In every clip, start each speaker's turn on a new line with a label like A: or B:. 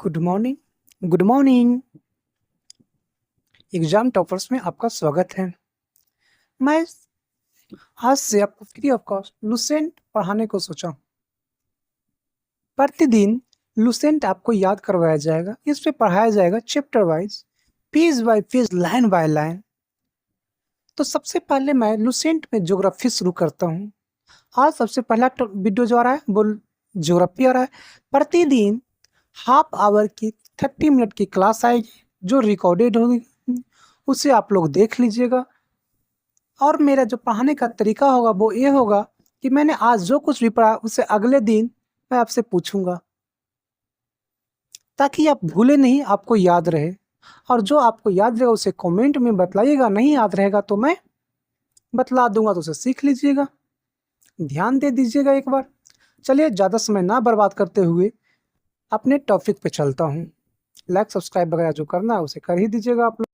A: Good morning. Good morning. Exam toppers में आपका स्वागत है। मैं आज से आपको फ्री ऑफ कॉस्ट लुसेंट पढ़ाने को सोचा हूं। प्रतिदिन लुसेंट आपको याद करवाया जाएगा। इस पे पढ़ाया जाएगा chapter wise, page bye page, line by line. तो सबसे पहले मैं लुसेंट में ज्योग्राफी शुरू करता हूँ। आज सबसे पहला वीडियो जो आ रहा है वो ज्योग्राफी आ रहा है। प्रतिदिन हाफ आवर की 30 मिनट की क्लास आएगी जो रिकॉर्डेड होगी, उसे आप लोग देख लीजिएगा। और मेरा जो पढ़ाने का तरीका होगा वो ये होगा कि मैंने आज जो कुछ भी पढ़ा उसे अगले दिन मैं आपसे पूछूंगा, ताकि आप भूले नहीं, आपको याद रहे। और जो आपको याद रहेगा उसे कमेंट में बतलाइएगा, नहीं याद रहेगा तो मैं बतला दूंगा, तो उसे सीख लीजिएगा। ध्यान दे दीजिएगा एक बार। चलिए ज़्यादा समय ना बर्बाद करते हुए अपने टॉपिक पे चलता हूँ। लाइक सब्सक्राइब वगैरह जो करना है उसे कर ही दीजिएगा आप लोग।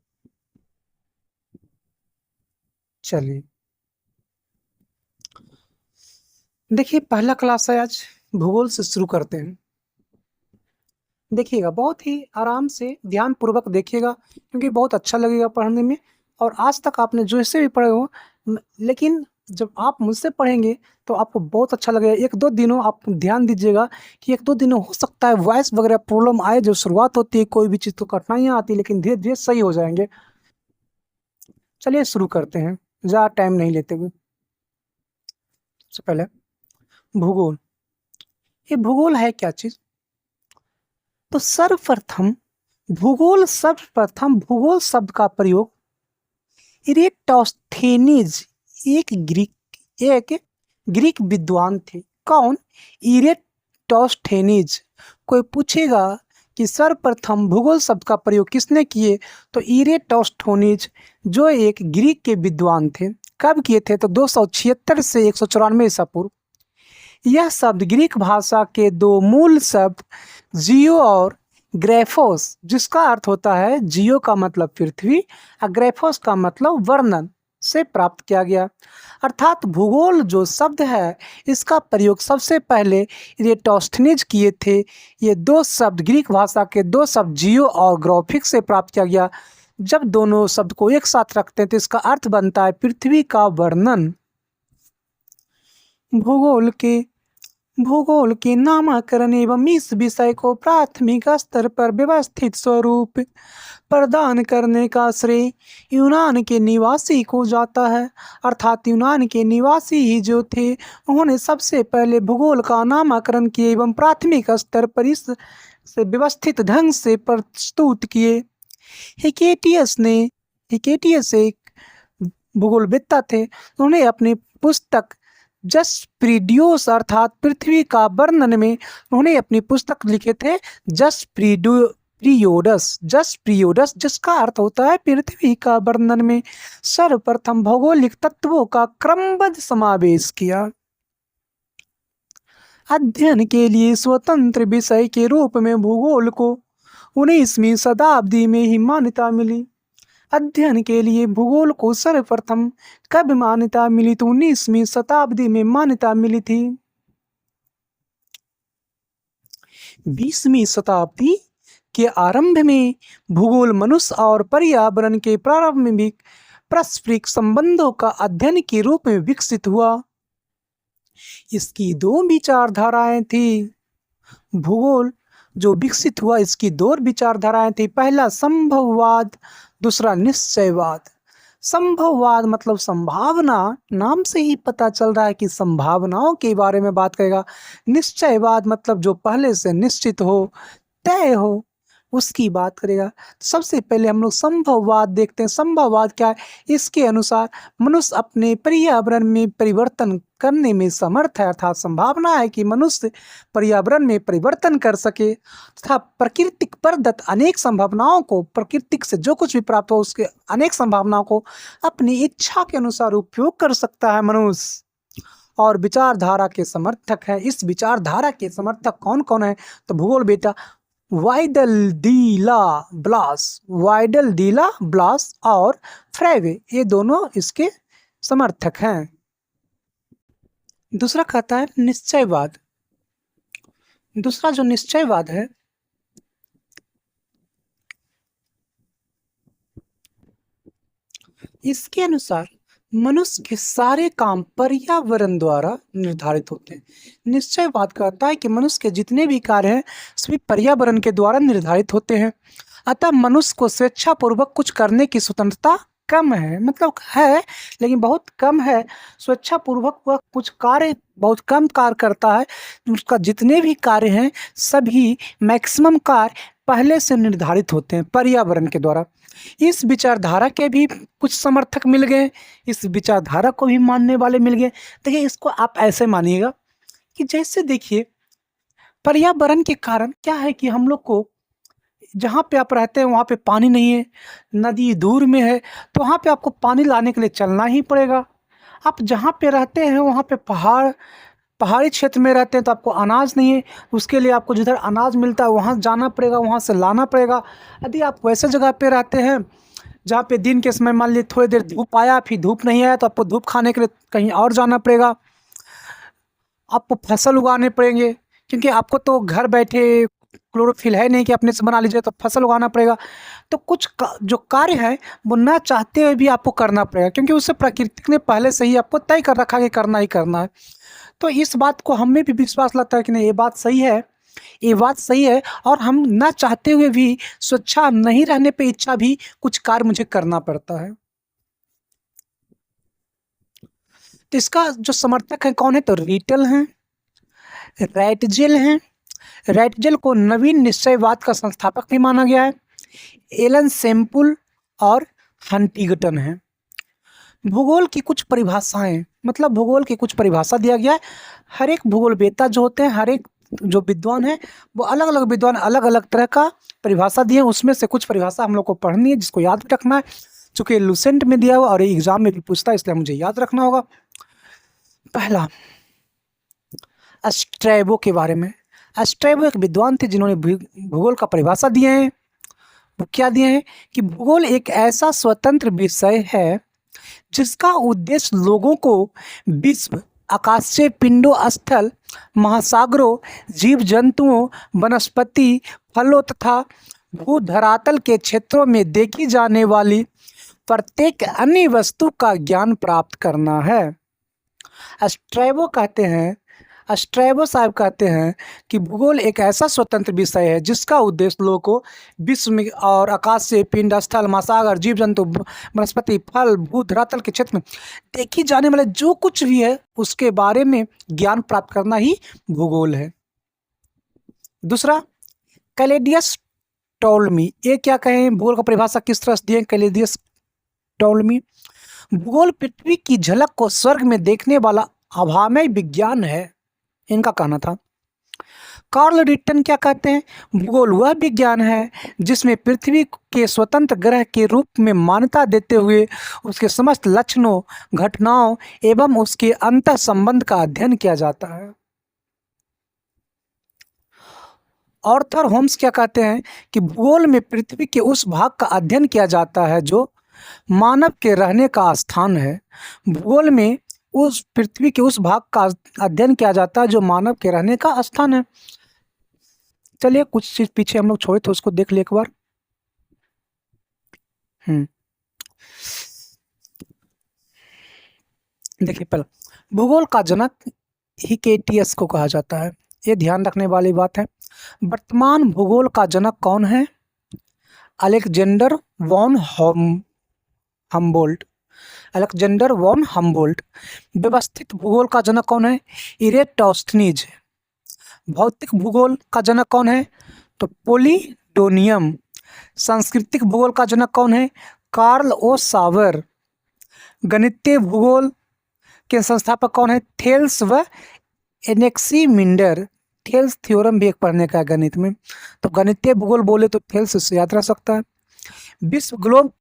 A: चलिए देखिए, पहला क्लास है आज, भूगोल से शुरू करते हैं। देखिएगा, बहुत ही आराम से ध्यान पूर्वक देखिएगा, क्योंकि बहुत अच्छा लगेगा पढ़ने में। और आज तक आपने जो इससे भी पढ़े हो, लेकिन जब आप मुझसे पढ़ेंगे तो आपको बहुत अच्छा लगेगा। एक दो दिनों आप ध्यान दीजिएगा कि एक दो दिनों हो सकता है वॉइस वगैरह प्रॉब्लम आए। जो शुरुआत होती है कोई भी चीज़ तो कठिनाइयाँ आती है, लेकिन धीरे धीरे सही हो जाएंगे। चलिए शुरू करते हैं, ज़्यादा टाइम नहीं लेते हुए। सबसे पहले भूगोल। ये भूगोल है क्या चीज़? तो सर्वप्रथम भूगोल शब्द का प्रयोग इरेटोस्थेनीज, एक ग्रीक विद्वान थे। कौन? इरेटोस्थेनीज। कोई पूछेगा कि सर्वप्रथम भूगोल शब्द का प्रयोग किसने किए, तो इरेटोस्थेनीज, जो एक ग्रीक के विद्वान थे। कब किए थे? तो 276 से 194 ईसा पूर्व। यह शब्द ग्रीक भाषा के दो मूल शब्द जियो और ग्रेफोस, जिसका अर्थ होता है जियो का मतलब पृथ्वी और ग्रेफोस का मतलब वर्णन, से प्राप्त किया गया। अर्थात भूगोल जो शब्द है इसका प्रयोग सबसे पहले इरेटोस्थेनीज किए थे। ये दो शब्द ग्रीक भाषा के दो शब्द जियो और ग्राफिक से प्राप्त किया गया। जब दोनों शब्द को एक साथ रखते हैं तो इसका अर्थ बनता है पृथ्वी का वर्णन। भूगोल के भूगोल के नामकरण एवं इस विषय को प्राथमिक स्तर पर व्यवस्थित स्वरूप प्रदान करने का श्रेय यूनान के निवासी को जाता है। अर्थात यूनान के निवासी ही जो थे, उन्होंने सबसे पहले भूगोल का नामकरण किए एवं प्राथमिक स्तर पर इस से व्यवस्थित ढंग से प्रस्तुत किए। हिकेटियस एक भूगोलवेत्ता थे। उन्होंने अपनी पुस्तक जसप्रीडियोस अर्थात पृथ्वी का वर्णन में उन्होंने अपनी पुस्तक लिखे थे जसप्रियोडस, जिसका अर्थ होता है पृथ्वी का वर्णन में सर्वप्रथम भौगोलिक तत्वों का क्रमबद्ध समावेश किया। अध्ययन के लिए स्वतंत्र विषय के रूप में भूगोल को 19वीं शताब्दी में ही मान्यता मिली। अध्ययन के लिए भूगोल को सर्वप्रथम कब मान्यता मिली? तो 19वीं शताब्दी में मान्यता मिली थी। 20वीं शताब्दी के आरंभ में भूगोल मनुष्य और पर्यावरण के प्रारंभिक पारस्परिक संबंधों का अध्ययन के रूप में विकसित हुआ। इसकी दो विचारधाराएं थी। भूगोल जो विकसित हुआ, इसकी दो विचारधाराएं थी। पहला संभववाद, दूसरा निश्चयवाद। संभववाद मतलब संभावना, नाम से ही पता चल रहा है कि संभावनाओं के बारे में बात करेगा। निश्चयवाद मतलब जो पहले से निश्चित हो, तय हो, उसकी बात करेगा। सबसे पहले हम लोग संभववाद देखते हैं। संभववाद क्या है? इसके अनुसार मनुष्य अपने पर्यावरण में परिवर्तन करने में समर्थ है, अर्थात संभावना है कि मनुष्य पर्यावरण में परिवर्तन कर सके तथा प्रकृति प्रदत्त अनेक संभावनाओं को, प्रकृति से जो कुछ भी प्राप्त हो उसके अनेक संभावनाओं को अपनी इच्छा के अनुसार उपयोग कर सकता है मनुष्य। और विचारधारा के समर्थक है। इस विचारधारा के समर्थक कौन कौन है? तो भूगोल बेटा वाइडल डी ला ब्लास और फ्रेवे, ये दोनों इसके समर्थक हैं। दूसरा कहता है निश्चयवाद। दूसरा जो निश्चयवाद है इसके अनुसार मनुष्य के सारे काम पर्यावरण द्वारा निर्धारित होते हैं। निश्चयवाद कहता है कि मनुष्य के जितने भी कार्य हैं सभी पर्यावरण के द्वारा निर्धारित होते हैं। अतः मनुष्य को स्वेच्छापूर्वक कुछ करने की स्वतंत्रता कम है, मतलब है लेकिन बहुत कम है। स्वेच्छापूर्वक वह कुछ कार्य बहुत कम कार्य करता है। उसका जितने भी कार्य हैं सभी मैक्सिमम कार्य पहले से निर्धारित होते हैं पर्यावरण के द्वारा। इस विचारधारा के भी कुछ समर्थक मिल गए, इस विचारधारा को भी मानने वाले मिल गए। देखिए, इसको आप ऐसे मानिएगा कि जैसे देखिए पर्यावरण के कारण क्या है कि हम लोग को जहाँ पे आप रहते हैं वहाँ पे पानी नहीं है, नदी दूर में है, तो वहाँ पे आपको पानी लाने के लिए चलना ही पड़ेगा। आप जहाँ पे रहते हैं वहाँ पे पहाड़ी क्षेत्र में रहते हैं तो आपको अनाज नहीं है, उसके लिए आपको जिधर अनाज मिलता है वहाँ जाना पड़ेगा, वहाँ से लाना पड़ेगा। यदि आप वैसे जगह पे रहते हैं जहाँ पे दिन के समय मान लीजिए थोड़ी देर धूप आया फिर धूप नहीं आया तो आपको धूप खाने के लिए कहीं और जाना पड़ेगा। आपको फसल उगाने पड़ेंगे क्योंकि आपको तो घर बैठे क्लोरोफिल है नहीं कि अपने से बना लीजिए, तो फसल उगाना पड़ेगा। तो कुछ जो कार्य है वो ना चाहते हुए भी आपको करना पड़ेगा क्योंकि उससे प्रकृति ने पहले से ही आपको तय कर रखा है कि करना ही करना है। तो इस बात को हमें भी विश्वास लगता है कि नहीं, ये बात सही है, ये बात सही है और हम ना चाहते हुए भी स्वेच्छा नहीं रहने पे इच्छा भी कुछ कार्य मुझे करना पड़ता है। तो इसका जो समर्थक है कौन है, तो रीटल हैं, रैटजेल हैं। रैटजेल को नवीन निश्चयवाद का संस्थापक भी माना गया है। एलन सेम्पुल और हंटिंगटन है। भूगोल की कुछ परिभाषाएं, मतलब भूगोल की कुछ परिभाषा दिया गया है। हर एक भूगोलवेत्ता जो होते हैं, हर एक जो विद्वान है वो अलग अलग विद्वान अलग अलग तरह का परिभाषा दिए। उसमें से कुछ परिभाषा हम लोग को पढ़नी है जिसको याद रखना है, चूँकि लूसेंट में दिया हुआ और एग्जाम में भी पूछता है इसलिए मुझे याद रखना होगा। पहला, स्ट्रैबो के बारे में। स्ट्रैबो एक विद्वान थे जिन्होंने भूगोल का परिभाषा दिए हैं। वो क्या दिए हैं कि भूगोल एक ऐसा स्वतंत्र विषय है जिसका उद्देश्य लोगों को विश्व, आकाशीय पिंडों, स्थल, महासागरों, जीव जंतुओं, वनस्पति, फलों तथा भूधरातल के क्षेत्रों में देखी जाने वाली प्रत्येक अन्य वस्तु का ज्ञान प्राप्त करना है। स्ट्रैबो साहब कहते हैं कि भूगोल एक ऐसा स्वतंत्र विषय है जिसका उद्देश्य लोगों को विश्व में और आकाश से पिंड, स्थल, महासागर, जीव जंतु, वनस्पति, फल, भूधरातल के क्षेत्र में देखी जाने वाले जो कुछ भी है उसके बारे में ज्ञान प्राप्त करना ही भूगोल है। दूसरा, कैलेडियस टॉलमी। ये क्या कहें, भूगोल का परिभाषा किस तरह से दिए कैलेडियस टॉलमी? भूगोल पृथ्वी की झलक को स्वर्ग में देखने वाला अभामय विज्ञान है, इनका कहना था। कार्ल रिटन क्या कहते हैं, भूगोल वह विज्ञान है जिसमें पृथ्वी के स्वतंत्र ग्रह के रूप में मान्यता देते हुए उसके समस्त लक्षणों, घटनाओं एवं उसके अंतः संबंध का अध्ययन किया जाता है। आर्थर होम्स क्या कहते हैं कि भूगोल में पृथ्वी के उस भाग का अध्ययन किया जाता है जो मानव के रहने का स्थान है। भूगोल में उस पृथ्वी के उस भाग का अध्ययन किया जाता है जो मानव के रहने का स्थान है। चलिए कुछ चीज पीछे हम लोग छोड़े थे उसको देख ले एक बार। देखिए, पहला, भूगोल का जनक हिकेटियस को कहा जाता है, ये ध्यान रखने वाली बात है। वर्तमान भूगोल का जनक कौन है? Alexander von Humboldt. Alexander von Humboldt. व्यवस्थित भूगोल का जनक कौन है? इरेटोस्थनीज। भौतिक भूगोल का जनक कौन है? तो पोलिडोनियम। सांस्कृतिक भूगोल का जनक कौन है? कार्ल ओ सावर। गणितीय भूगोल के संस्थापक कौन है? थेल्स व एनेक्सीमिंडर। थेल्स थ्योरम भी एक पढ़ने का है गणित में, तो गणितीय भूगोल बोले तो थेल्स से याद रह सकता है। विश्व ग्लोब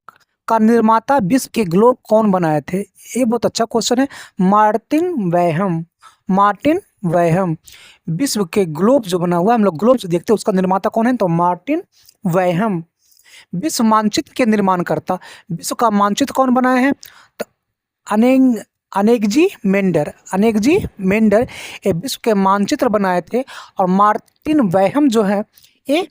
A: का निर्माता, विश्व के ग्लोब कौन बनाए थे? ये बहुत अच्छा क्वेश्चन है। मार्टिन वैहम। विश्व के ग्लोब जो बना हुआ है, हम लोग ग्लोब जो देखते हैं उसका निर्माता कौन है? तो मार्टिन वैहम। विश्व मानचित्र के निर्माणकर्ता, विश्व का मानचित्र कौन बनाए हैं? तो अनेगजी मेंडर ये विश्व के मानचित्र बनाए थे और मार्टिन वैहम जो है ये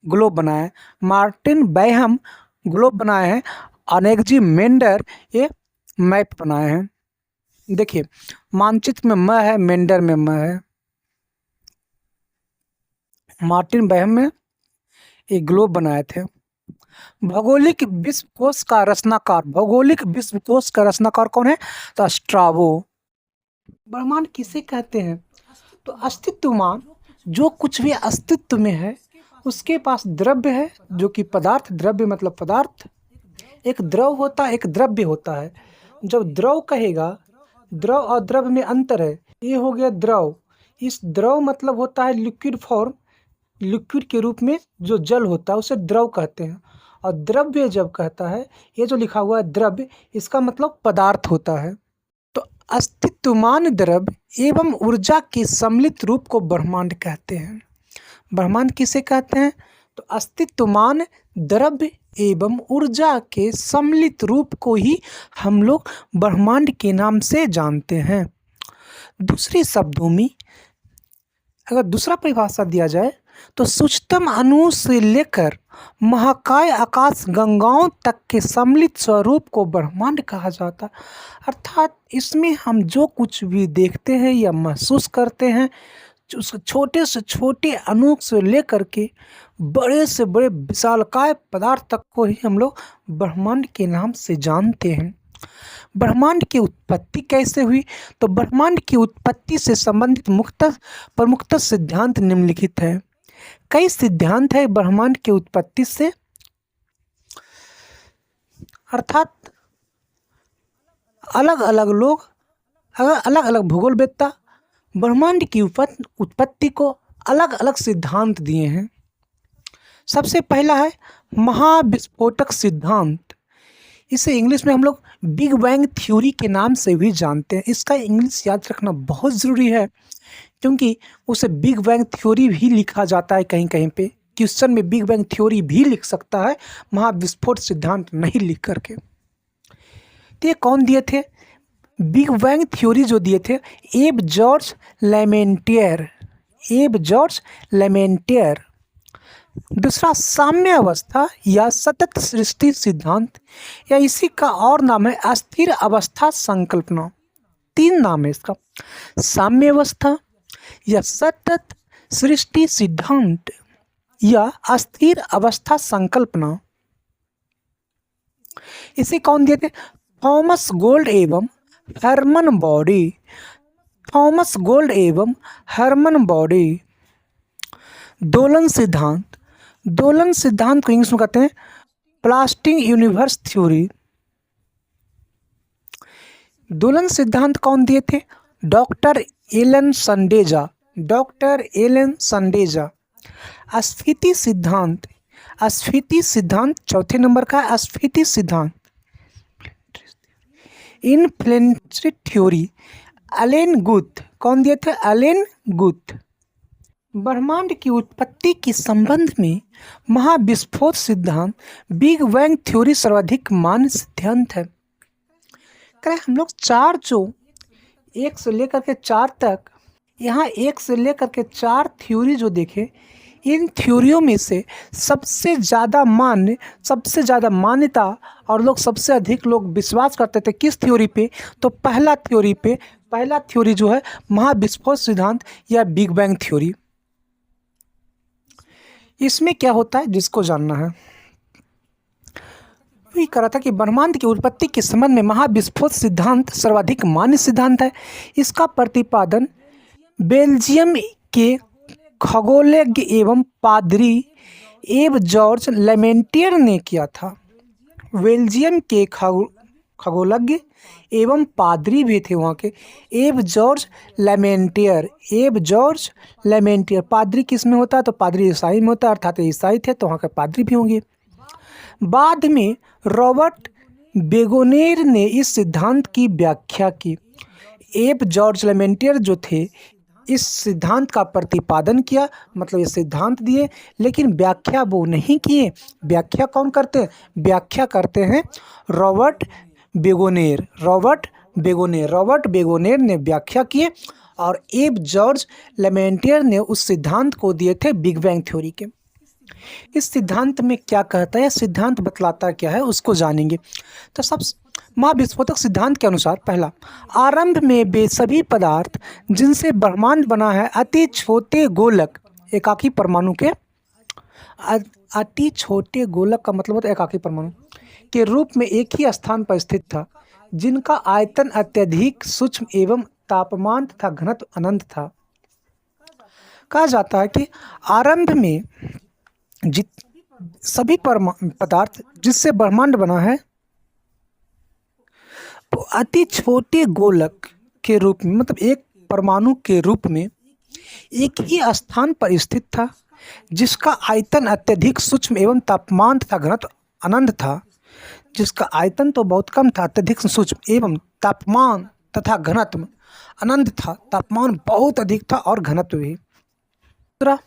A: ग्लोब बनाए। मार्टिन वैहम ग्लोब बनाए हैं अनेकजी मेंडर ये मैप बनाए हैं। देखिए, मानचित्र में म है, मेंडर में म है, मार्टिन बैहम में एक ग्लोब बनाए थे। भौगोलिक विश्वकोश का रचनाकार, भौगोलिक विश्वकोश का रचनाकार कौन है? तो स्ट्राबो। ब्रह्मांड किसे कहते हैं? तो अस्तित्वमान, जो कुछ भी अस्तित्व में है उसके पास द्रव्य है, जो कि पदार्थ, द्रव्य मतलब पदार्थ, एक द्रव होता है, एक द्रव्य होता है। जब द्रव कहेगा, द्रव और द्रव्य में अंतर है। ये हो गया द्रव, इस द्रव मतलब होता है लिक्विड फॉर्म, लिक्विड के रूप में जो जल होता है उसे द्रव कहते हैं। और द्रव्य जब कहता है, ये जो लिखा हुआ है द्रव्य, इसका मतलब पदार्थ होता है। तो अस्तित्वमान द्रव्य एवं ऊर्जा के सम्मिलित रूप को ब्रह्मांड कहते हैं। ब्रह्मांड किसे कहते हैं? तो अस्तित्वमान द्रव्य एवं ऊर्जा के सम्मिलित रूप को ही हम लोग ब्रह्मांड के नाम से जानते हैं। दूसरे शब्दों में अगर दूसरा परिभाषा दिया जाए तो सूक्ष्मतम अणु से लेकर महाकाय आकाश गंगाओं तक के सम्मिलित स्वरूप को ब्रह्मांड कहा जाता है। अर्थात इसमें हम जो कुछ भी देखते हैं या महसूस करते हैं, उस छोटे से छोटे अणु से लेकर के बड़े से बड़े विशालकाय पदार्थ तक को ही हम लोग ब्रह्मांड के नाम से जानते हैं। ब्रह्मांड की उत्पत्ति कैसे हुई? तो ब्रह्मांड की उत्पत्ति से संबंधित प्रमुख सिद्धांत निम्नलिखित है। कई सिद्धांत है ब्रह्मांड की उत्पत्ति से, अर्थात अलग अलग लोग, अलग अलग भूगोलवेत्ता ब्रह्मांड की उत्पत्ति को अलग अलग सिद्धांत दिए हैं। सबसे पहला है महाविस्फोटक सिद्धांत। इसे इंग्लिश में हम लोग बिग बैंग थ्योरी के नाम से भी जानते हैं। इसका इंग्लिश याद रखना बहुत ज़रूरी है, क्योंकि उसे बिग बैंग थ्योरी भी लिखा जाता है। कहीं कहीं पे क्वेश्चन में बिग बैंग थ्योरी भी लिख सकता है, महाविस्फोट सिद्धांत नहीं लिख करके। तो ये कौन दिए थे? बिग बैंग थ्योरी जो दिए थे एब जॉर्ज लेमेंटियर, एब जॉर्ज लेमेंटियर। दूसरा साम्य अवस्था या सतत सृष्टि सिद्धांत, या इसी का और नाम है अस्थिर अवस्था संकल्पना। तीन नाम है इसका, साम्य अवस्था या सतत सृष्टि सिद्धांत या अस्थिर अवस्था संकल्पना। इसे कौन दिए थे? थॉमस गोल्ड एवं हरमन बॉडी, थॉमस गोल्ड एवं हरमन बॉडी। दोलन सिद्धांत, दोलन सिद्धांत को इंग्लिश में कहते हैं प्लास्टिक यूनिवर्स थ्योरी। दोलन सिद्धांत कौन दिए थे? Doctor Allan Sandage, doctor Allan Sandage. स्फीति सिद्धांत, स्फीति सिद्धांत चौथे नंबर का है स्फीति सिद्धांत। इनफ्लेमेटरी थ्योरी एलेन गुथ, कौन दिए थे? Alan Guth. ब्रह्मांड की उत्पत्ति के संबंध में महाविस्फोट सिद्धांत, बिग बैंग थ्योरी सर्वाधिक मान्य सिद्धांत है। करें हम लोग चार, जो एक से लेकर के चार तक, यहाँ एक से लेकर के चार थ्योरी जो देखे, इन थ्योरियों में से सबसे ज़्यादा मान्य, सबसे ज़्यादा मान्यता और लोग सबसे अधिक लोग विश्वास करते थे किस थ्योरी पे? तो पहला थ्योरी पे। पहला थ्योरी जो है महाविस्फोट सिद्धांत या बिग बैंग थ्योरी। इसमें क्या होता है जिसको जानना है, वही कह रहा था कि ब्रह्मांड की उत्पत्ति के संबंध में महाविस्फोट सिद्धांत सर्वाधिक मान्य सिद्धांत है। इसका प्रतिपादन बेल्जियम के खगोलज्ञ एवं पादरी एब जॉर्ज लेमेंटियर ने किया था। बेल्जियम के खगोलज्ञ एवं पादरी भी थे वहाँ के, एब जॉर्ज लेमेंटियर, एब जॉर्ज लेमेंटियर। पादरी किस में होता है? तो पादरी ईसाई में होता है, अर्थात ईसाई थे तो वहाँ के पादरी भी होंगे। बाद में रॉबर्ट बेगोनेर ने इस सिद्धांत की व्याख्या की। एब जॉर्ज लेमेंटियर जो थे इस सिद्धांत का प्रतिपादन किया, मतलब ये सिद्धांत दिए, लेकिन व्याख्या वो नहीं किए। व्याख्या कौन करते हैं? व्याख्या करते हैं रॉबर्ट बेगोनेर, रॉबर्ट बेगोनेर। रॉबर्ट बेगोनेर ने व्याख्या किए और एब जॉर्ज लेमेंटियर ने उस सिद्धांत को दिए थे बिग बैंग थ्योरी के। इस सिद्धांत में क्या कहता है, सिद्धांत बतलाता क्या है, उसको जानेंगे। तो सब महाविस्फोटक सिद्धांत के अनुसार, पहला, आरंभ में वे सभी पदार्थ जिनसे ब्रह्मांड बना है अति छोटे गोलक, एकाकी परमाणु के, अति छोटे गोलक का मतलब होता है एकाकी परमाणु के रूप में एक ही स्थान पर स्थित था, जिनका आयतन अत्यधिक सूक्ष्म एवं तापमान तथा घनत्व अनंत था। कहा जाता है कि आरंभ में सभी पदार्थ जिससे ब्रह्मांड बना है तो अति छोटे गोलक के रूप में, मतलब एक परमाणु के रूप में एक ही स्थान पर स्थित था, जिसका आयतन अत्यधिक सूक्ष्म एवं तापमान तथा घनत्व अनंत था। जिसका आयतन तो बहुत कम था, अत्यधिक सूक्ष्म एवं तापमान तथा घनत्व अनंत था। तापमान बहुत अधिक था और घनत्व भी। दूसरा,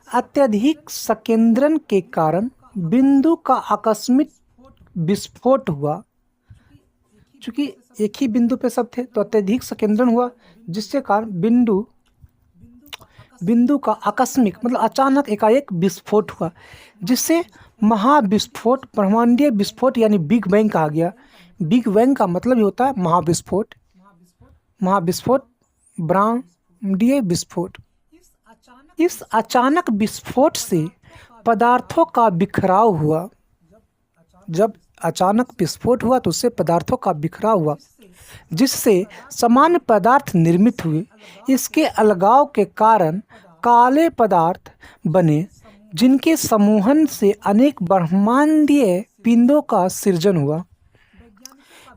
A: अत्यधिक संकेंद्रण के कारण बिंदु का आकस्मिक विस्फोट हुआ। चूंकि एक ही बिंदु पे सब थे तो अत्यधिक संकेंद्रण हुआ, जिससे कारण बिंदु का आकस्मिक मतलब अचानक एकाएक विस्फोट हुआ, जिससे महाविस्फोट, ब्रह्मांडीय विस्फोट यानी बिग बैंग कहा गया। बिग बैंग का मतलब ही होता है महाविस्फोट। महाविस्फोट, ब्रह्मांडीय विस्फोट। इस अचानक विस्फोट से पदार्थों का बिखराव हुआ। जब अचानक विस्फोट हुआ तो उससे पदार्थों का बिखराव हुआ, जिससे समान पदार्थ निर्मित हुए। इसके अलगाव के कारण काले पदार्थ बने, जिनके समूहन से अनेक ब्रह्मांडीय पिंडों का सृजन हुआ।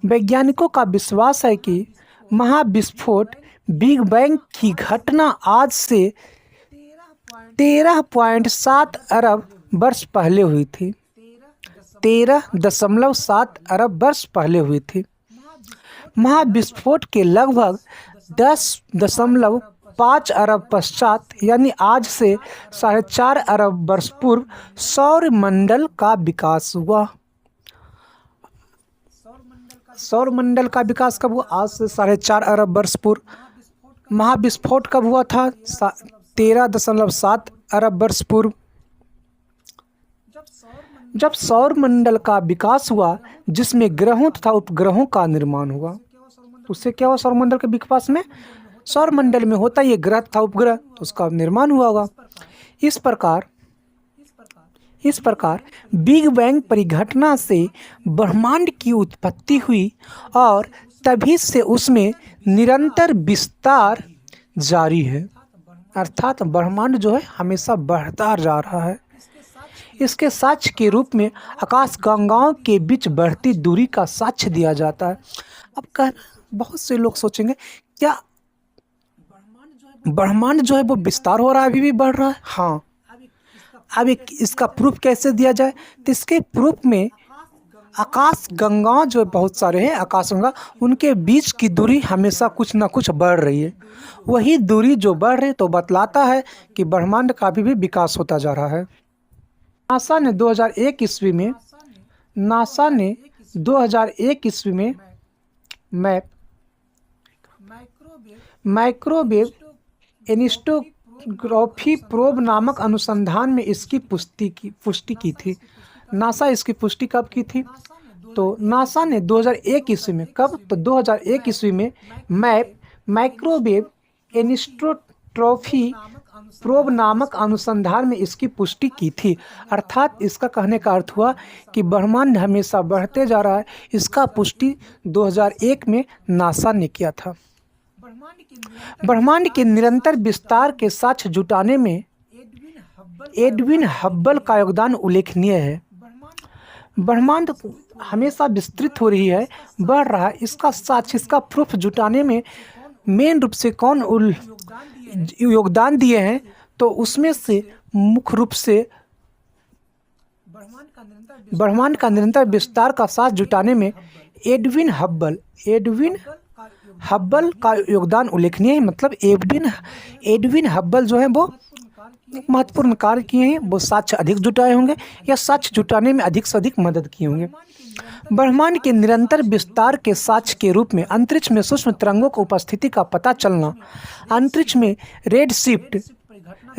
A: वैज्ञानिकों का विश्वास है कि महाविस्फोट बिग बैंग की घटना आज से 13.7 अरब वर्ष पहले हुई थी। 13.7 अरब वर्ष पहले हुई थी। महाविस्फोट के लगभग 10.5 अरब पश्चात यानी आज से 4.5 अरब वर्ष पूर्व सौरमंडल का विकास हुआ। सौरमंडल का विकास कब हुआ? आज से 4.5 अरब वर्ष पूर्व। महाविस्फोट कब हुआ था? 13.7 अरब वर्ष पूर्व। जब सौरमंडल का विकास हुआ, जिसमें ग्रहों तथा उपग्रहों का निर्माण हुआ। तो उससे क्या हुआ? सौरमंडल के विकास में, सौरमंडल में होता ये ग्रह तथा उपग्रह, तो उसका निर्माण हुआ होगा। इस प्रकार बिग बैंग परिघटना से ब्रह्मांड की उत्पत्ति हुई और तभी से उसमें निरंतर विस्तार जारी है। अर्थात ब्रह्मांड जो है हमेशा बढ़ता जा रहा है। इसके साक्ष्य के रूप में आकाश गंगाओं के बीच बढ़ती दूरी का साक्ष्य दिया जाता है। अब बहुत से लोग सोचेंगे क्या ब्रह्मांड जो है वो विस्तार हो रहा है, अभी भी बढ़ रहा है? हाँ। अब इसका प्रूफ कैसे दिया जाए? तो इसके प्रूफ में आकाश गंगा जो बहुत सारे हैं, आकाश गंगा, उनके बीच की दूरी हमेशा कुछ ना कुछ बढ़ रही है। वही दूरी जो बढ़ रही है तो बतलाता है कि ब्रह्मांड का भी विकास होता जा रहा है। नासा ने 2001 ईस्वी में माइक्रोवेव एनिस्टोग्राफी प्रोब नामक अनुसंधान में इसकी पुष्टि की थी। नासा इसकी पुष्टि कब की थी? तो नासा ने 2001 ईस्वी में, कब? तो 2001 ईस्वी में माइक्रोवेव एनिस्टोग्राफी प्रोब नामक अनुसंधान में इसकी पुष्टि की थी। अर्थात इसका कहने का अर्थ हुआ कि ब्रह्मांड हमेशा बढ़ते जा रहा है। इसका पुष्टि 2001 में नासा ने किया था। ब्रह्मांड के निरंतर विस्तार के साक्ष्य जुटाने में एडविन हब्बल का योगदान उल्लेखनीय है। ब्रह्मांड हमेशा विस्तृत हो रही है, बढ़ रहा है। इसका साक्ष्य, इसका प्रूफ जुटाने में मेन रूप से कौन योगदान दिए हैं? तो उसमें से मुख्य रूप से ब्रह्मांड का निरंतर विस्तार का साक्ष्य जुटाने में एडविन हब्बल का योगदान उल्लेखनीय है। मतलब एडविन हब्बल जो है वो महत्वपूर्ण कार्य किए हैं, वो साक्ष्य अधिक जुटाए होंगे या साक्ष्य जुटाने में अधिक से अधिक मदद किए होंगे। ब्रह्मांड के निरंतर विस्तार के साक्ष्य के रूप में अंतरिक्ष में सूक्ष्म तरंगों की उपस्थिति का पता चलना, अंतरिक्ष में रेड शिफ्ट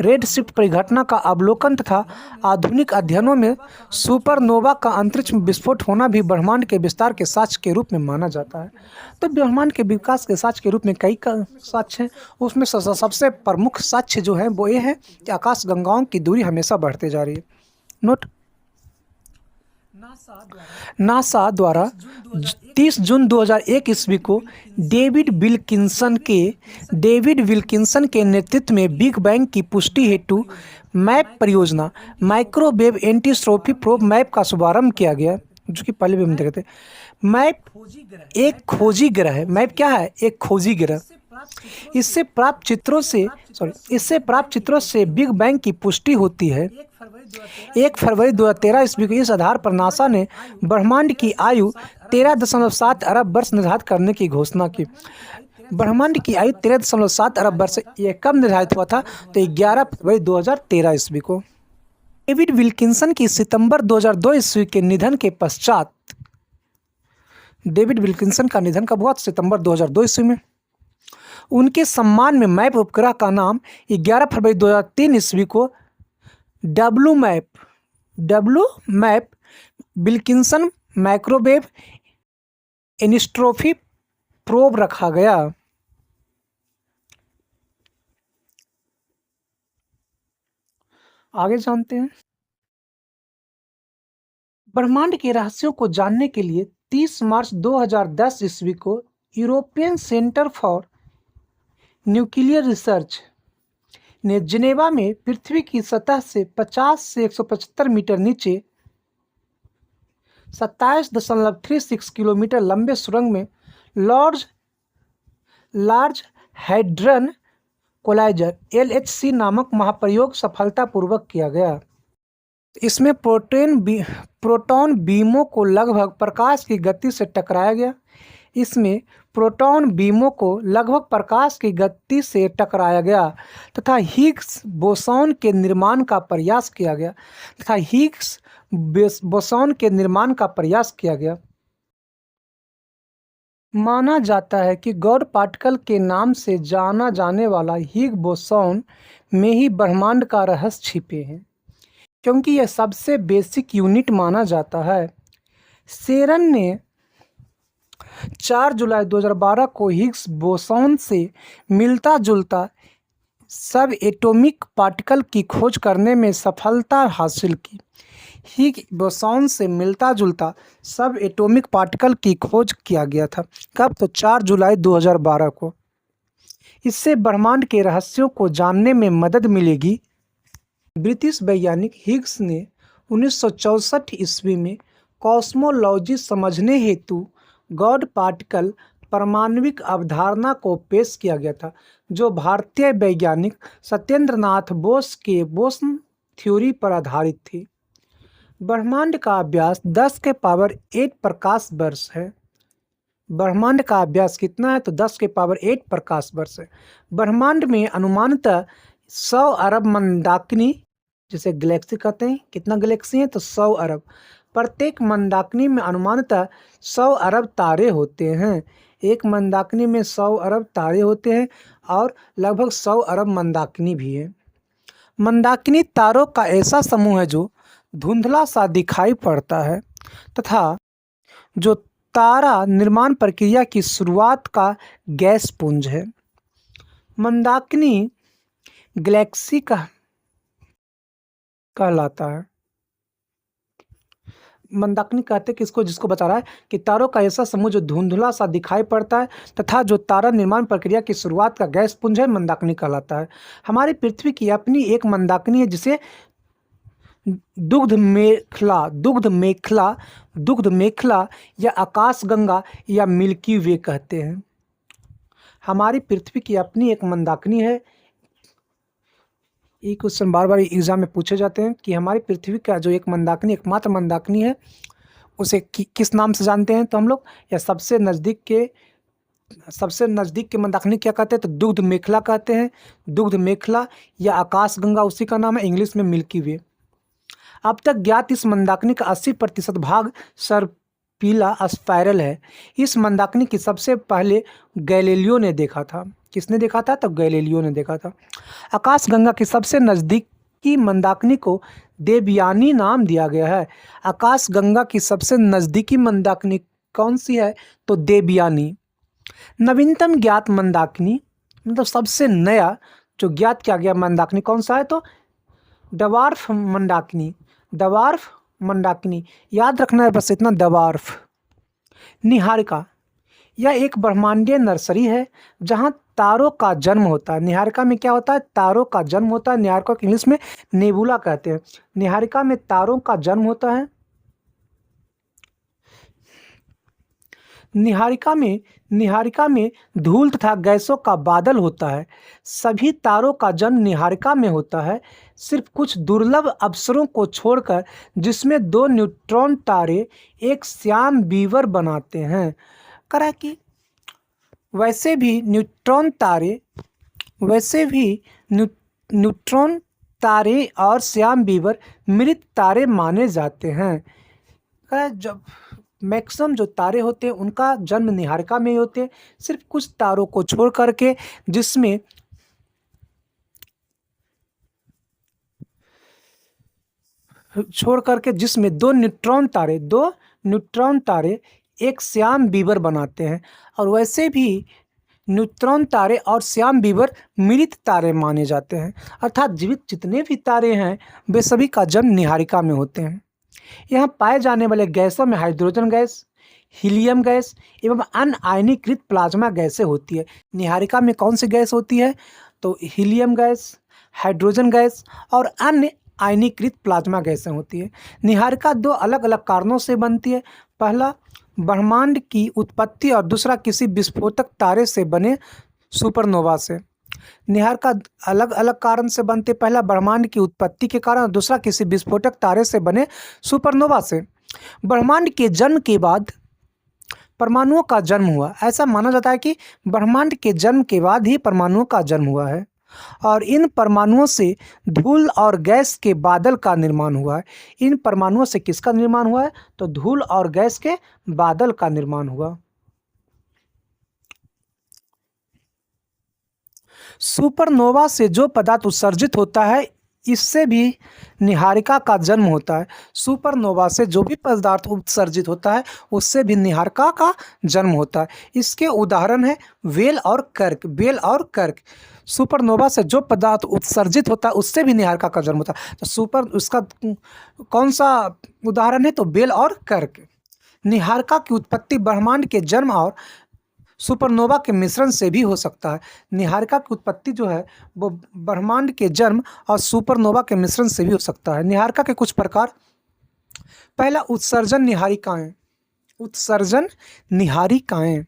A: रेडशिफ्ट परिघटना का अवलोकन तथा आधुनिक अध्ययनों में सुपरनोवा का अंतरिक्ष में विस्फोट होना भी ब्रह्मांड के विस्तार के साक्ष्य के रूप में माना जाता है। तो ब्रह्मांड के विकास के साक्ष्य के रूप में कई साक्ष्य हैं। उसमें सबसे प्रमुख साक्ष्य जो है वो ये है कि आकाश गंगाओं की दूरी हमेशा बढ़ते जा रही है। नोट, नासा द्वारा 30 जून 2001 ईस्वी को डेविड विल्किंसन के नेतृत्व में बिग बैंग की पुष्टि हेतु मैप परियोजना माइक्रोवेव एंटीस्ट्रोफी प्रोब मैप का शुभारंभ किया गया, जो कि पहले भी हम देखे थे। मैप एक खोजी ग्रह है। मैप क्या है? एक खोजी ग्रह। इससे प्राप्त चित्रों से बिग बैंग की पुष्टि होती है। 1 फरवरी 2013 ईस्वी को इस आधार पर नासा ने ब्रह्मांड की आयु 13.7 अरब वर्ष निर्धारित करने की घोषणा की। ब्रह्मांड की आयु 13.7 अरब वर्ष यह कब निर्धारित हुआ था? तो 11 फरवरी 2013 ईस्वी को। डेविड विल्किंसन की सितंबर 2002 ईस्वी के निधन के पश्चात, डेविड विल्किंसन का निधन कब हुआ? सितंबर 2002 ईस्वी में। उनके सम्मान में मैप उपग्रह का नाम 11 फरवरी 2003 ईस्वी को W MAP Wilkinson microwave anisotropy probe रखा गया। आगे जानते हैं। ब्रह्मांड के रहस्यों को जानने के लिए 30 मार्च 2010 ईस्वी को European centre for nuclear research ने जिनेवा में पृथ्वी की सतह से 50 से 175 मीटर नीचे 27.36 किलोमीटर लंबे सुरंग में लार्ज हैड्रन कोलाइजर LHC नामक महाप्रयोग सफलतापूर्वक किया गया। इसमें प्रोटॉन बीमों को लगभग प्रकाश की गति से टकराया गया। तथा हिग्स बोसॉन के निर्माण का प्रयास किया गया। माना जाता है कि गॉड पार्टिकल के नाम से जाना जाने वाला हिग्स बोसॉन में ही ब्रह्मांड का रहस्य छिपे हैं, क्योंकि यह सबसे बेसिक यूनिट माना जाता है। शेरन ने 4 जुलाई 2012 को हिग्स बोसॉन से मिलता जुलता सब एटॉमिक पार्टिकल की खोज करने में सफलता हासिल की। हिग्स बोसॉन से मिलता जुलता सब एटॉमिक पार्टिकल की खोज किया गया था। कब? तो 4 जुलाई 2012 को। इससे ब्रह्मांड के रहस्यों को जानने में मदद मिलेगी। ब्रिटिश वैज्ञानिक हिग्स ने 1964 ईस्वी में कॉस्मोलॉजी समझने हेतु गॉड पार्टिकल परमाणविक अवधारणा को पेश किया गया था, जो भारतीय वैज्ञानिक सत्येंद्र नाथ बोस के बोसन थ्योरी पर आधारित थी। ब्रह्मांड का अभ्यास 10⁸ प्रकाश वर्ष है। ब्रह्मांड का अभ्यास कितना है? तो 10⁸ प्रकाश वर्ष है। ब्रह्मांड में अनुमानतः 100 अरब मंदाकिनी, जिसे गैलेक्सी कहते हैं। कितना गैलेक्सी है? तो 100 अरब। प्रत्येक मंदाकिनी में अनुमानतः 100 अरब तारे होते हैं। एक मंदाकिनी में 100 अरब तारे होते हैं और लगभग 100 अरब मंदाकिनी भी है। मंदाकिनी तारों का ऐसा समूह है जो धुंधला सा दिखाई पड़ता है तथा जो तारा निर्माण प्रक्रिया की शुरुआत का गैस पुंज है। मंदाकिनी गैलेक्सी का कहलाता है। मंदाकिनी कहते हैं किसको? जिसको बता रहा है कि तारों का ऐसा समूह जो धुंधला सा दिखाई पड़ता है तथा जो तारा निर्माण प्रक्रिया की शुरुआत का गैस पुंज है, मंदाकिनी कहलाता है। हमारी पृथ्वी की अपनी एक मंदाकिनी है, जिसे दुग्ध मेखला या आकाश गंगा या मिल्की वे कहते हैं। हमारी पृथ्वी की अपनी एक मंदाकिनी है। ये क्वेश्चन बार बार एग्जाम में पूछे जाते हैं कि हमारी पृथ्वी का जो एक मंदाकिनी, एकमात्र मंदाकिनी है, उसे किस नाम से जानते हैं? तो हम लोग या सबसे नज़दीक के मंदाकिनी क्या कहते हैं? तो दुग्ध मेखला कहते हैं। दुग्ध मेखला या आकाश गंगा उसी का नाम है, इंग्लिश में मिल्की वे। अब तक ज्ञात इस मंदाकिनी का 80% भाग सर्पिला स्पाइरल है। इस मंदाकिनी की सबसे पहले गैलीलियो ने देखा था। किसने देखा था? तो गैलीलियो ने देखा था। आकाशगंगा की सबसे नज़दीकी मंदाकिनी को देवयानी नाम दिया गया है। आकाशगंगा की सबसे नज़दीकी मंदाकिनी कौन सी है? तो देवयानी। नवीनतम ज्ञात मंदाकिनी मतलब सबसे नया जो ज्ञात किया गया मंदाकिनी कौन सा है? तो डवार्फ मंदाकिनी। डवार्फ मंदाकिनी याद रखना है बस इतना, डवार्फ। निहारिका यह एक ब्रह्मांडीय नर्सरी है जहां तारों का जन्म होता है। निहारिका में क्या होता है? तारों का जन्म होता है। निहारिका को इंग्लिश में नेबुला कहते हैं। निहारिका में तारों का जन्म होता है। निहारिका में धूल तथा गैसों का बादल होता है। सभी तारों का जन्म निहारिका में होता है, सिर्फ कुछ दुर्लभ अवसरों को छोड़कर जिसमें दो न्यूट्रॉन तारे एक श्याम बीवर बनाते हैं। करा कि वैसे भी न्यूट्रॉन तारे और श्याम बीवर मृत तारे माने जाते हैं। जब मैक्सिमम जो तारे होते हैं उनका जन्म निहारिका में ही होते हैं, सिर्फ कुछ तारों को छोड़ करके जिसमें दो न्यूट्रॉन तारे एक श्याम बीवर बनाते हैं। और वैसे भी न्यूट्रॉन तारे और श्याम बीवर मृत तारे माने जाते हैं, अर्थात जीवित जितने भी तारे हैं वे सभी का जन्म निहारिका में होते हैं। यहाँ पाए जाने वाले गैसों में हाइड्रोजन गैस, हीलियम गैस एवं अनआयनीकृत प्लाज्मा गैसें होती है। निहारिका में कौन सी गैस होती है? तो हीलियम गैस, हाइड्रोजन गैस और अन्य आयनीकृत प्लाज्मा गैसें होती है। निहारिका दो अलग अलग कारणों से बनती है। पहला ब्रह्मांड की उत्पत्ति और दूसरा किसी विस्फोटक तारे से बने सुपरनोवा से। निहारिका अलग अलग कारण से बनते, पहला ब्रह्मांड की उत्पत्ति के कारण और दूसरा किसी विस्फोटक तारे से बने सुपरनोवा से। ब्रह्मांड के जन्म के बाद परमाणुओं का जन्म हुआ। ऐसा माना जाता है कि ब्रह्मांड के जन्म के बाद ही परमाणुओं का जन्म हुआ है और इन परमाणुओं से धूल और गैस के बादल का निर्माण हुआ है। इन परमाणुओं से किसका निर्माण हुआ है? तो धूल और गैस के बादल का निर्माण हुआ। सुपरनोवा से जो पदार्थ उत्सर्जित होता है इससे भी निहारिका का जन्म होता है। सुपरनोवा से जो भी पदार्थ उत्सर्जित होता है उससे भी निहारिका का जन्म होता है। इसके उदाहरण है वेल और कर्क। सुपरनोवा से जो पदार्थ उत्सर्जित होता है उससे भी निहारिका का जन्म होता है। तो उसका कौन सा उदाहरण है? तो बेल और कर्क। निहारिका की उत्पत्ति ब्रह्मांड के जन्म और सुपरनोवा के मिश्रण से भी हो सकता है। निहारिका की उत्पत्ति जो है वो ब्रह्मांड के जन्म और सुपरनोवा के मिश्रण से भी हो सकता है। निहारिका के कुछ प्रकार, पहला उत्सर्जन निहारिकाएं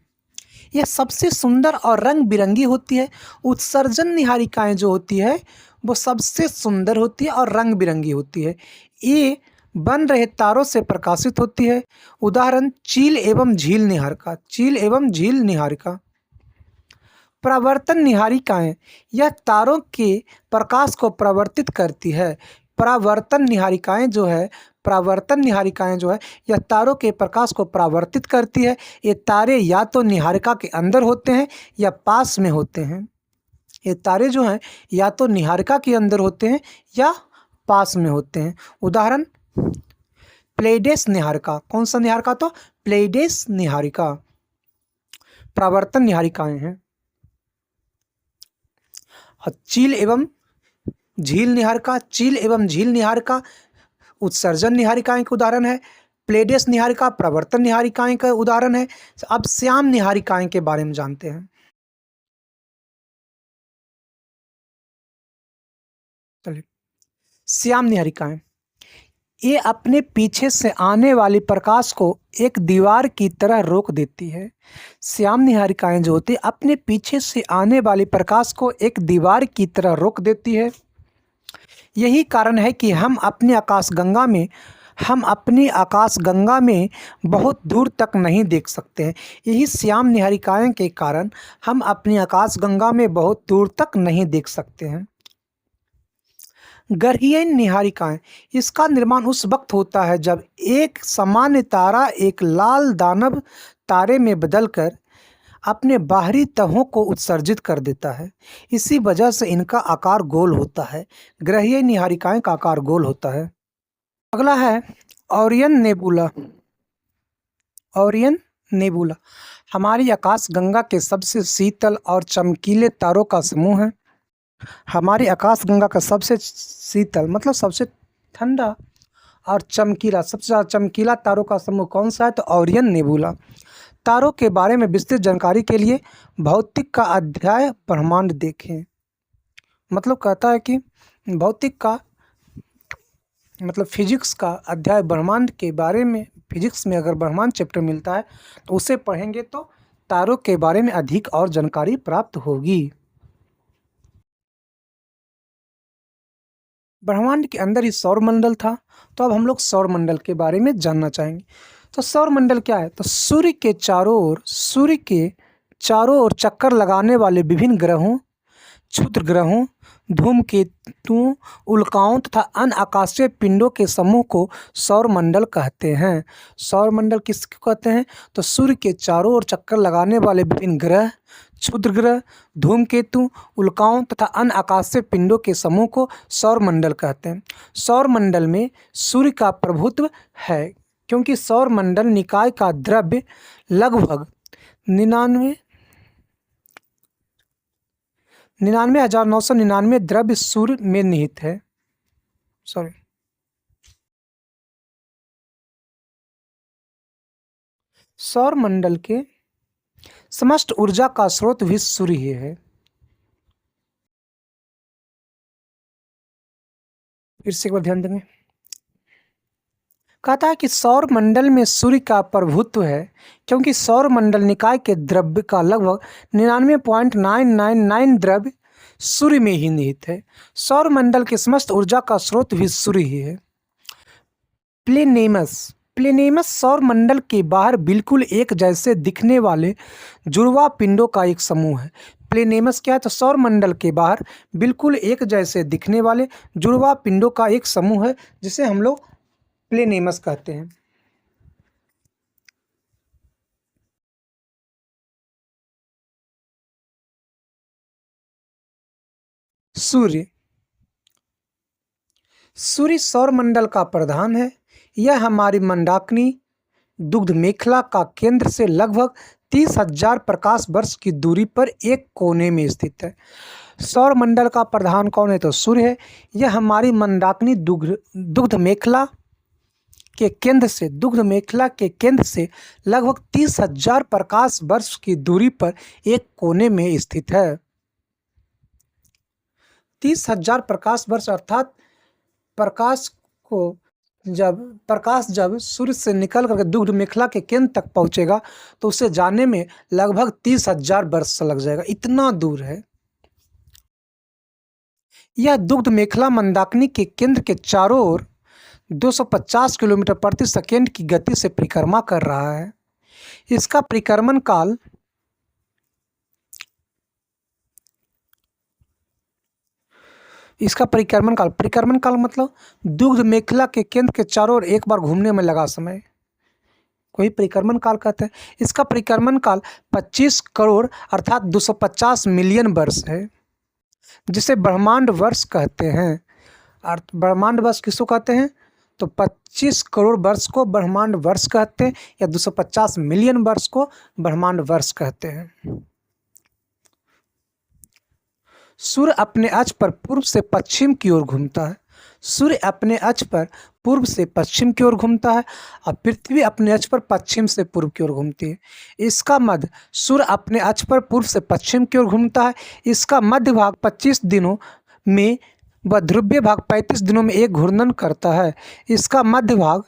A: यह सबसे सुंदर और रंग बिरंगी होती है। उत्सर्जन निहारिकाएं जो होती है वो सबसे सुंदर होती है और रंग बिरंगी होती है। ये बन रहे तारों से प्रकाशित होती है। उदाहरण चील एवं झील निहारिका। परावर्तन निहारिकाएं यह तारों के प्रकाश को प्रवर्तित करती है। परावर्तन निहारिकाएं जो है यह तारों के प्रकाश को परावर्तित करती है। ये तारे या तो निहारिका के अंदर होते हैं या पास में होते हैं। ये तारे जो हैं या तो निहारिका के अंदर होते हैं या पास में होते हैं। उदाहरण प्लेइडेस निहारिका। कौन सा निहारिका? तो प्लेइडेस निहारिका परावर्तन निहारिकाएं हैं। चील एवं झील निहारिका उत्सर्जन निहारिकाएं के उदाहरण है। प्लेइडेस निहारिका प्रवर्तन निहारिकाएं का उदाहरण है। अब श्याम निहारिकाएं के बारे में जानते हैं। चलिए, श्याम निहारिकाएं ये अपने पीछे से आने वाली प्रकाश को एक दीवार की तरह रोक देती है। श्याम निहारिकाएं जो होती है अपने पीछे से आने वाली प्रकाश को एक दीवार की तरह रोक देती है। यही कारण है कि हम अपनी आकाशगंगा में बहुत दूर तक नहीं देख सकते हैं। यही श्याम निहारिकाएं के कारण हम अपनी आकाशगंगा में बहुत दूर तक नहीं देख सकते हैं। ग्रहीय निहारिकाएं इसका निर्माण उस वक्त होता है जब एक सामान्य तारा एक लाल दानव तारे में बदलकर अपने बाहरी तहों को उत्सर्जित कर देता है। इसी वजह से इनका आकार गोल होता है। ग्रहीय नीहारिकाएं का आकार गोल होता है। अगला है ओरियन नेबुला। ओरियन नेबुला हमारी आकाशगंगा के सबसे शीतल और चमकीले तारों का समूह है। हमारी आकाशगंगा का सबसे शीतल मतलब सबसे ठंडा और चमकीला, सबसे ज़्यादा चमकीला तारों का समूह कौन सा है? तो ओरियन नेबुला। तारों के बारे में विस्तृत जानकारी के लिए भौतिक का अध्याय ब्रह्मांड देखें। मतलब कहता है कि भौतिक का मतलब फिजिक्स का अध्याय ब्रह्मांड के बारे में, फिजिक्स में अगर ब्रह्मांड चैप्टर मिलता है तो उसे पढ़ेंगे तो तारों के बारे में अधिक और जानकारी प्राप्त होगी। ब्रह्मांड के अंदर ही सौरमंडल था, तो अब हम लोग सौरमंडल के बारे में जानना चाहेंगे। तो सौरमंडल क्या है? तो सूर्य के चारों ओर चक्कर लगाने वाले विभिन्न ग्रहों, क्षुद्र ग्रहों, धूमकेतुओं, उल्काओं तथा अन्य आकाशीय पिंडों के समूह को सौरमंडल कहते हैं। सौरमंडल किसको कहते हैं? तो सूर्य के चारों ओर चक्कर लगाने वाले विभिन्न ग्रह, क्षुद्र ग्रह, धूमकेतु, उल्काओं तथा अन्य आकाशीय पिंडों के समूह को सौरमंडल कहते हैं। सौरमंडल में सूर्य का प्रभुत्व है, क्योंकि सौरमंडल निकाय का द्रव्य लगभग 99,999 द्रव्य सूर्य में निहित है। सौरमंडल के समस्त ऊर्जा का स्रोत भी सूर्य ही है। फिर से एक बार ध्यान देंगे। कहता है कि सौरमंडल में सूर्य का प्रभुत्व है, क्योंकि सौरमंडल निकाय के द्रव्य का लगभग 99.999 द्रव्य सूर्य में ही निहित है। सौरमंडल की समस्त ऊर्जा का स्रोत भी सूर्य ही है। प्लेनेमस सौरमंडल के बाहर बिल्कुल एक जैसे दिखने वाले जुड़वा पिंडों का एक समूह है। प्लेनेमस क्या है? तो सौरमंडल के बाहर बिल्कुल एक जैसे दिखने वाले जुड़वा पिंडों का एक समूह है, जिसे हम लोग प्लेनेमस कहते हैं। सूर्य सौरमंडल का प्रधान है। यह हमारी मंदाकिनी दुग्ध मेखला का केंद्र से लगभग 30,000 प्रकाश वर्ष की दूरी पर एक कोने में स्थित है। सौरमंडल का प्रधान कौन है? तो सूर्य है। यह हमारी मंदाकिनी दुग्ध मेखला के केंद्र से लगभग 30,000 प्रकाश वर्ष की दूरी पर एक कोने में स्थित है। 30,000 प्रकाश वर्ष अर्थात प्रकाश जब सूर्य से निकल करके दुग्ध मेखला के केंद्र तक पहुंचेगा तो उसे जाने में लगभग 30,000 वर्ष लग जाएगा। इतना दूर है। यह दुग्ध मेखला मंदाकिनी के केंद्र के चारों ओर 250 किलोमीटर प्रति सेकेंड की गति से परिक्रमा कर रहा है। इसका परिक्रमण काल मतलब दुग्ध मेखला के केंद्र के चारों ओर एक बार घूमने में लगा समय कोई परिक्रमण काल कहते हैं। इसका परिक्रमण काल 25 करोड़ अर्थात 250 मिलियन वर्ष है, जिसे ब्रह्मांड वर्ष कहते हैं। ब्रह्मांड वर्ष किसको कहते हैं? तो 25 करोड़ वर्ष को ब्रह्मांड वर्ष कहते हैं, या 250 मिलियन वर्ष को ब्रह्मांड वर्ष कहते हैं। सूर्य अपने अक्ष पर पूर्व से पश्चिम की ओर घूमता है। सूर्य अपने अक्ष पर पूर्व से पश्चिम की ओर घूमता है और पृथ्वी अपने अक्ष पर पश्चिम से पूर्व की ओर घूमती है। इसका मध्य सूर्य अपने अक्ष पर पूर्व से पश्चिम की ओर घूमता है। इसका मध्य भाग 25 दिनों में व ध्रुवीय भाग 35 दिनों में एक घूर्णन करता है। इसका मध्य भाग,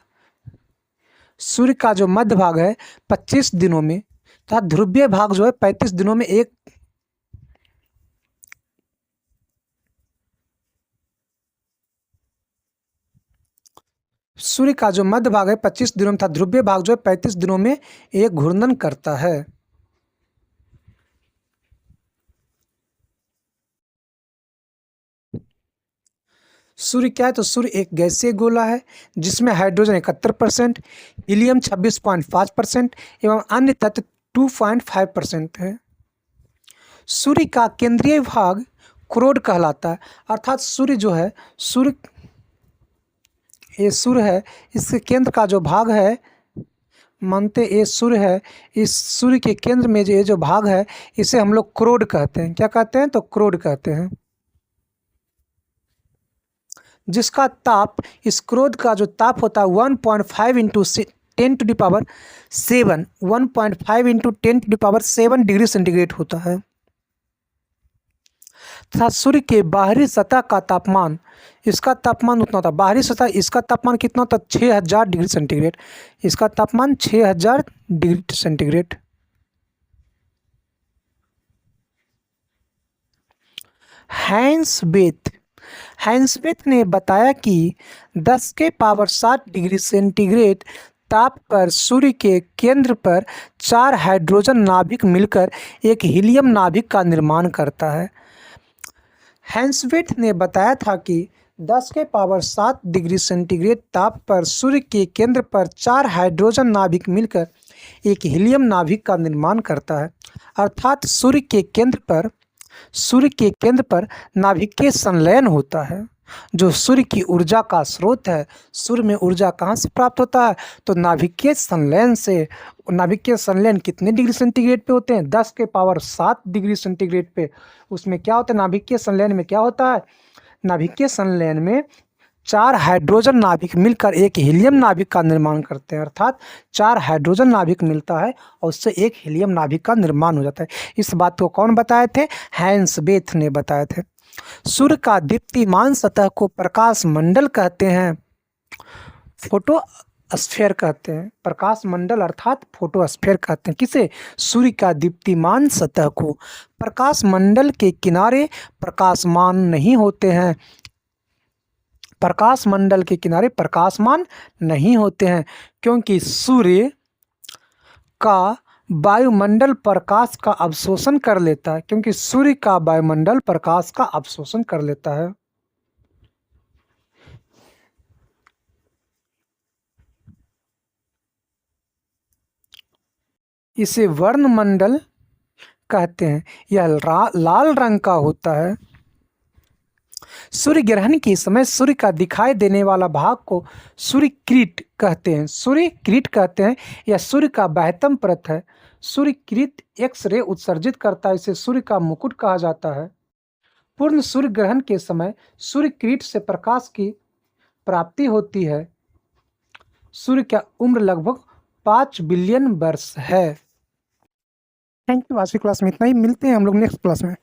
A: सूर्य का जो मध्य भाग है 25 दिनों में तथा ध्रुवीय भाग जो है 35 दिनों में एक सूर्य का जो मध्य भाग है 25 दिनों में तथा ध्रुवीय भाग जो है 35 दिनों में एक घूर्णन करता है। सूर्य क्या है? तो सूर्य एक गैसीय गोला है जिसमें हाइड्रोजन 71%, हीलियम 26.5% एवं अन्य तत्व 2.5% है। सूर्य का केंद्रीय भाग क्रोड कहलाता है, अर्थात सूर्य जो है, ये सूर्य है, इसके केंद्र का जो भाग है, मानते ये सूर्य है, इस सूर्य के केंद्र में ये जो भाग है, इसे हम लोग क्रोड कहते हैं। क्या कहते हैं? तो क्रोड कहते हैं। जिसका ताप, इस क्रोध का जो ताप होता है 1.5 इंटू 10⁻7, 1.5 इंटू 10⁻7 डिग्री सेंटीग्रेड होता है। तथा सूर्य के बाहरी सतह का तापमान, इसका तापमान उतना था, बाहरी सतह इसका तापमान कितना था? 6000 डिग्री सेंटीग्रेड। इसका तापमान 6000 डिग्री सेंटीग्रेड। हैंसबेथ ने बताया कि 10⁻7 डिग्री सेंटीग्रेड ताप पर सूर्य के केंद्र पर 4 हाइड्रोजन नाभिक मिलकर एक हीलियम नाभिक का निर्माण करता है। हैंसबेथ ने बताया था कि 10⁻7 डिग्री सेंटीग्रेड ताप पर सूर्य के केंद्र पर 4 हाइड्रोजन नाभिक मिलकर एक हीलियम नाभिक का निर्माण करता है। अर्थात सूर्य के केंद्र पर नाभिकीय संलयन होता है, जो सूर्य की ऊर्जा का स्रोत है। सूर्य में ऊर्जा कहाँ से प्राप्त होता है? तो नाभिकीय संलयन से। नाभिकीय संलयन कितने डिग्री सेंटीग्रेड पे होते हैं? 10⁻7 डिग्री सेंटीग्रेड पे। उसमें क्या होता है? नाभिकीय संलयन में क्या होता है? नाभिकीय संलयन में 4 हाइड्रोजन नाभिक मिलकर एक हीलियम नाभिक का निर्माण करते हैं। अर्थात 4 हाइड्रोजन नाभिक मिलता है और उससे एक हीलियम नाभिक का निर्माण हो जाता है। इस बात को कौन बताए थे? हैंसबेथ ने बताए थे। सूर्य का दीप्तिमान सतह को प्रकाश मंडल कहते हैं, फोटोस्फीयर कहते हैं। प्रकाश मंडल अर्थात फोटोस्फीयर कहते हैं किसे? सूर्य का दीप्तिमान सतह को। प्रकाश मंडल के किनारे प्रकाशमान नहीं होते हैं। प्रकाश मंडल के किनारे प्रकाशमान नहीं होते हैं, क्योंकि सूर्य का वायुमंडल प्रकाश का अवशोषण कर लेता है। क्योंकि सूर्य का वायुमंडल प्रकाश का अवशोषण कर लेता है। इसे वर्णमंडल कहते हैं। यह लाल रंग का होता है। सूर्य ग्रहण के समय सूर्य का दिखाई देने वाला भाग को सूर्यकिरीट कहते हैं। सूर्यकिरीट कहते हैं। यह सूर्य का बाह्यतम परत है। सूर्यकिरीट एक्स रे उत्सर्जित करता है, इसे सूर्य का मुकुट कहा जाता है। पूर्ण सूर्य ग्रहण के समय सूर्यकिरीट से प्रकाश की प्राप्ति होती है। सूर्य का उम्र लगभग 5 बिलियन वर्ष है। Thank you. आज की क्लास में इतना ही। मिलते हैं हम लोग नेक्स्ट क्लास में।